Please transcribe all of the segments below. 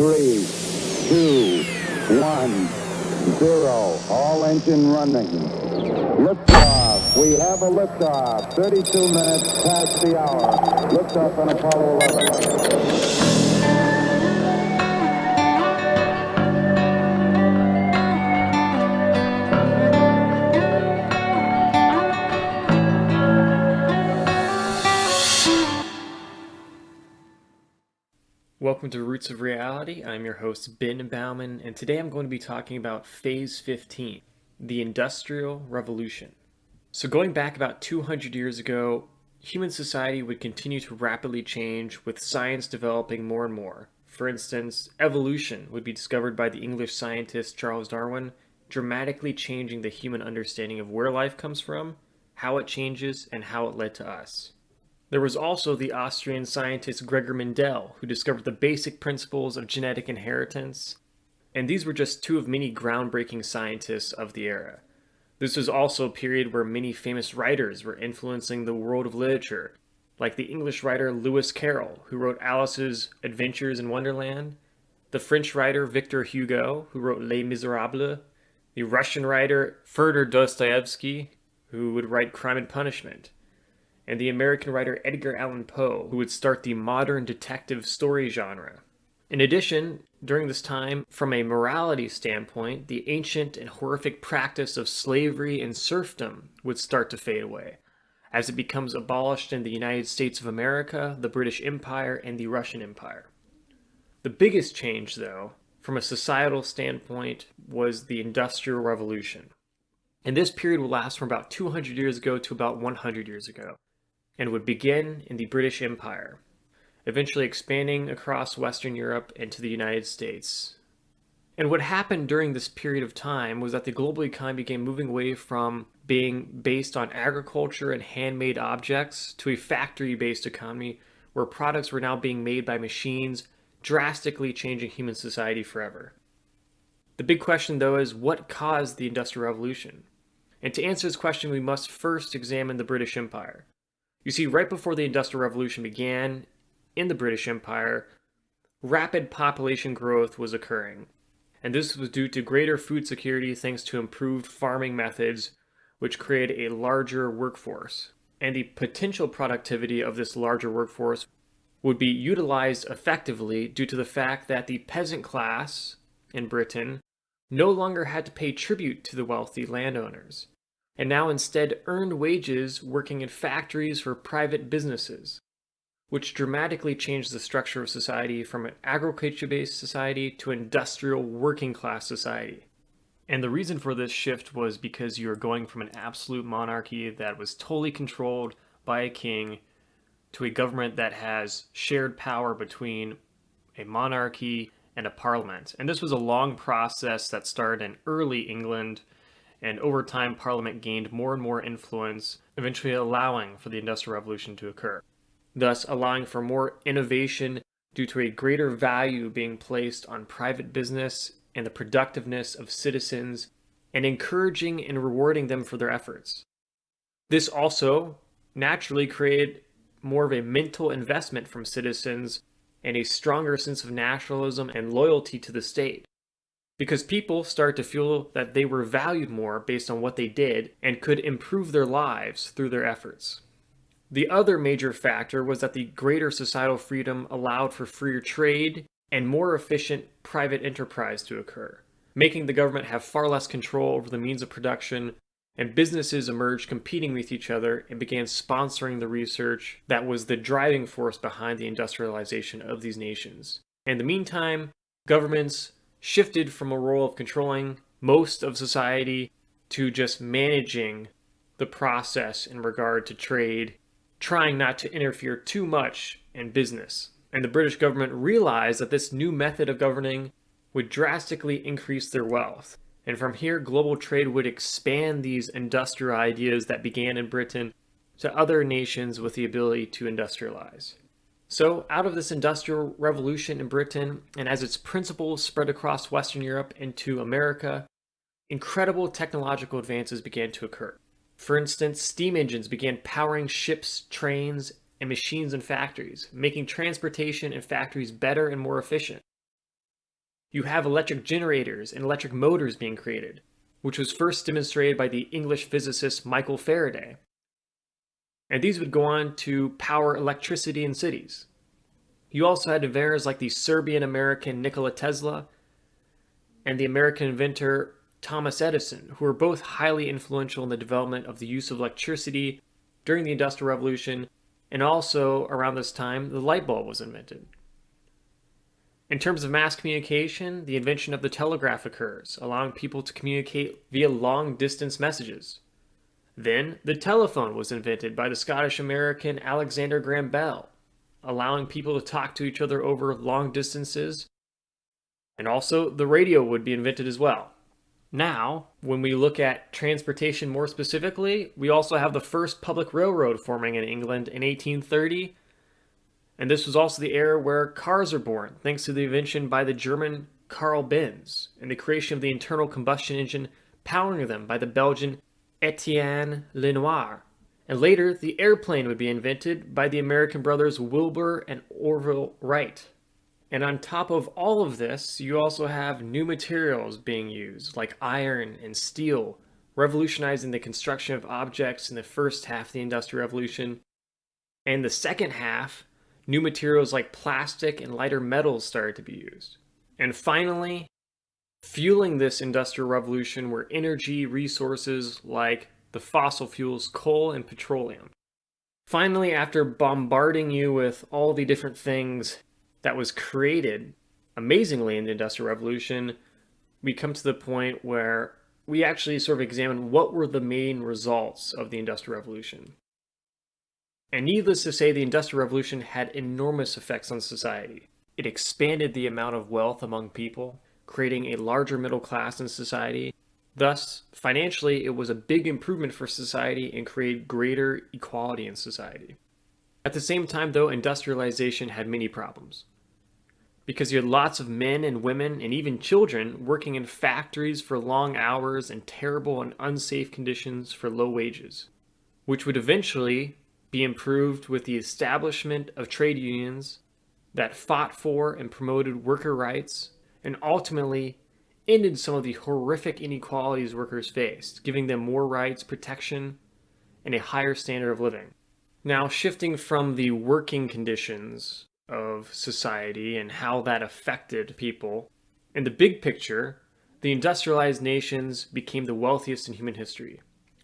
3, 2, 1, 0. All engine running. Liftoff. We have a liftoff. 32 minutes past the hour. Liftoff on Apollo 11. Welcome to Roots of Reality. I'm your host, Ben Baumann, and today I'm going to be talking about Phase 15, the Industrial Revolution. So going back about 200 years ago, human society would continue to rapidly change with science developing more and more. For instance, evolution would be discovered by the English scientist Charles Darwin, dramatically changing the human understanding of where life comes from, how it changes, and how it led to us. There was also the Austrian scientist Gregor Mendel, who discovered the basic principles of genetic inheritance, and these were just two of many groundbreaking scientists of the era. This was also a period where many famous writers were influencing the world of literature, like the English writer Lewis Carroll, who wrote Alice's Adventures in Wonderland, the French writer Victor Hugo, who wrote Les Miserables, the Russian writer Fyodor Dostoevsky, who would write Crime and Punishment, and the American writer Edgar Allan Poe, who would start the modern detective story genre. In addition, during this time, from a morality standpoint, the ancient and horrific practice of slavery and serfdom would start to fade away, as it becomes abolished in the United States of America, the British Empire, and the Russian Empire. The biggest change, though, from a societal standpoint, was the Industrial Revolution. And this period will last from about 200 years ago to about 100 years ago, and would begin in the British Empire, eventually expanding across Western Europe and to the United States. And what happened during this period of time was that the global economy began moving away from being based on agriculture and handmade objects to a factory-based economy where products were now being made by machines, drastically changing human society forever. The big question, though, is what caused the Industrial Revolution? And to answer this question, we must first examine the British Empire. You see, right before the Industrial Revolution began in the British Empire, rapid population growth was occurring. And this was due to greater food security thanks to improved farming methods, which created a larger workforce. And the potential productivity of this larger workforce would be utilized effectively due to the fact that the peasant class in Britain no longer had to pay tribute to the wealthy landowners, and now instead earned wages working in factories for private businesses, which dramatically changed the structure of society from an agriculture-based society to an industrial working-class society. And the reason for this shift was because you were going from an absolute monarchy that was totally controlled by a king to a government that has shared power between a monarchy and a parliament. And this was a long process that started in early England, and over time, Parliament gained more and more influence, eventually allowing for the Industrial Revolution to occur, thus allowing for more innovation due to a greater value being placed on private business and the productiveness of citizens, and encouraging and rewarding them for their efforts. This also naturally created more of a mental investment from citizens and a stronger sense of nationalism and loyalty to the state, because people start to feel that they were valued more based on what they did and could improve their lives through their efforts. The other major factor was that the greater societal freedom allowed for freer trade and more efficient private enterprise to occur, making the government have far less control over the means of production, and businesses emerged competing with each other and began sponsoring the research that was the driving force behind the industrialization of these nations. In the meantime, governments shifted from a role of controlling most of society to just managing the process in regard to trade, trying not to interfere too much in business. And the British government realized that this new method of governing would drastically increase their wealth. And from here, global trade would expand these industrial ideas that began in Britain to other nations with the ability to industrialize. So, out of this Industrial Revolution in Britain, and as its principles spread across Western Europe into America, incredible technological advances began to occur. For instance, steam engines began powering ships, trains, and machines in factories, making transportation and factories better and more efficient. You have electric generators and electric motors being created, which was first demonstrated by the English physicist Michael Faraday. And these would go on to power electricity in cities. You also had inventors like the Serbian-American Nikola Tesla and the American inventor Thomas Edison, who were both highly influential in the development of the use of electricity during the Industrial Revolution, and also around this time, the light bulb was invented. In terms of mass communication, the invention of the telegraph occurs, allowing people to communicate via long-distance messages. Then, the telephone was invented by the Scottish-American Alexander Graham Bell, allowing people to talk to each other over long distances. And also, the radio would be invented as well. Now, when we look at transportation more specifically, we also have the first public railroad forming in England in 1830. And this was also the era where cars are born, thanks to the invention by the German Karl Benz and the creation of the internal combustion engine powering them by the Belgian Etienne Lenoir. And later, the airplane would be invented by the American brothers Wilbur and Orville Wright. And on top of all of this, you also have new materials being used, like iron and steel, revolutionizing the construction of objects in the first half of the Industrial Revolution. And the second half, new materials like plastic and lighter metals started to be used. And finally, fueling this Industrial Revolution were energy resources like the fossil fuels coal and petroleum. Finally, after bombarding you with all the different things that was created amazingly in the Industrial Revolution, we come to the point where we actually sort of examine what were the main results of the Industrial Revolution. And needless to say, the Industrial Revolution had enormous effects on society. It expanded the amount of wealth among people, creating a larger middle class in society. Thus, financially, it was a big improvement for society and created greater equality in society. At the same time, though, industrialization had many problems. Because you had lots of men and women and even children working in factories for long hours and terrible and unsafe conditions for low wages, which would eventually be improved with the establishment of trade unions that fought for and promoted worker rights and ultimately ended some of the horrific inequalities workers faced, giving them more rights, protection, and a higher standard of living. Now, shifting from the working conditions of society and how that affected people, in the big picture, the industrialized nations became the wealthiest in human history.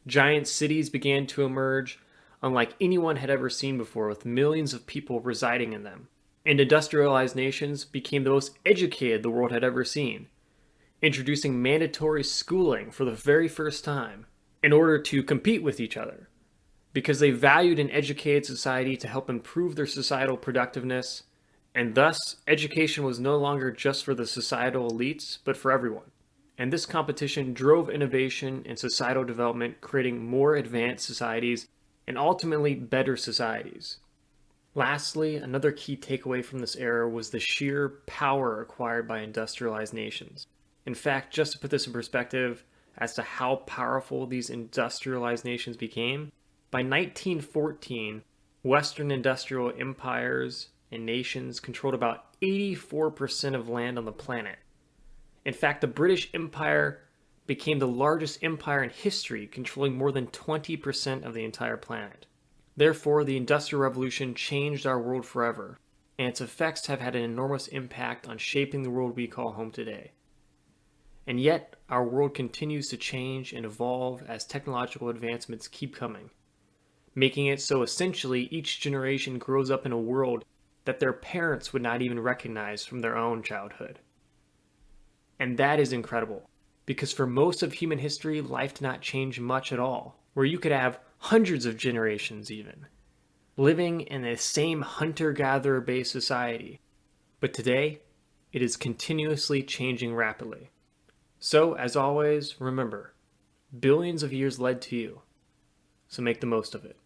Giant cities began to emerge, unlike anyone had ever seen before, with millions of people residing in them. And industrialized nations became the most educated the world had ever seen, introducing mandatory schooling for the very first time in order to compete with each other, because they valued an educated society to help improve their societal productiveness, and thus education was no longer just for the societal elites, but for everyone. And this competition drove innovation and societal development, creating more advanced societies and ultimately better societies. Lastly, another key takeaway from this era was the sheer power acquired by industrialized nations. In fact, just to put this in perspective as to how powerful these industrialized nations became, by 1914, Western industrial empires and nations controlled about 84% of land on the planet. In fact, the British Empire became the largest empire in history, controlling more than 20% of the entire planet. Therefore, the Industrial Revolution changed our world forever, and its effects have had an enormous impact on shaping the world we call home today. And yet, our world continues to change and evolve as technological advancements keep coming, making it so essentially each generation grows up in a world that their parents would not even recognize from their own childhood. And that is incredible, because for most of human history, life did not change much at all, where you could have hundreds of generations even, living in the same hunter-gatherer based society. But today, it is continuously changing rapidly. So, as always, remember, billions of years led to you, so make the most of it.